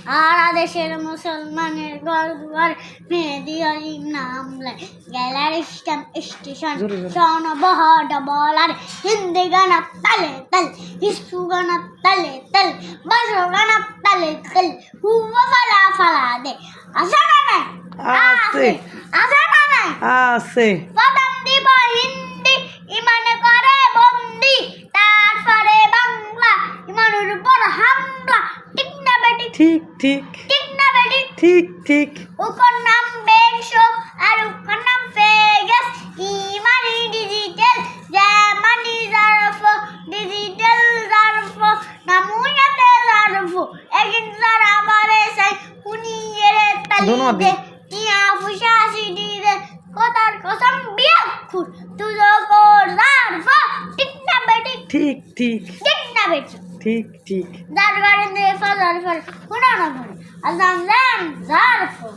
সারা দেশের মুসলমানের ঘর দুয়ার মেহেদির নাম লাই গেলার স্টেশন শোন বহড বলার হিন্দি গানা তালে তাল হিসু গানা তালে তাল বাসো গানা তালে তাল হুয়া ফালা ফালা দে আসা না নাই আছে আসা না নাই আছে প্রথম দিব হিন্দি ইমানে করে বন্দি তারপরে বাংলা ইমানের উপর হামলা ঠিক না বেটি ঠিক ঠিক ঠিক না বেটি ঠিক ঠিক ওর নাম বেংশো আর ওর নাম ফেগাস ইমানি ডিজিটাল জামানি জারফ ডিজিটাল জারফ নামুয়াতে জারফ একদিন যারা করে সাই কুনিয়েরে তালি দে টিয়া ফুসা সিডি দে কথার কসম বিয়া খুর তুজো কর জারফ ঠিক না বেটি ঠিক ঠিক ঠিক না বেটি ঠিক ঠিক Dar garin de fazla fazla. Kuna na bari. Azam zan zarfo.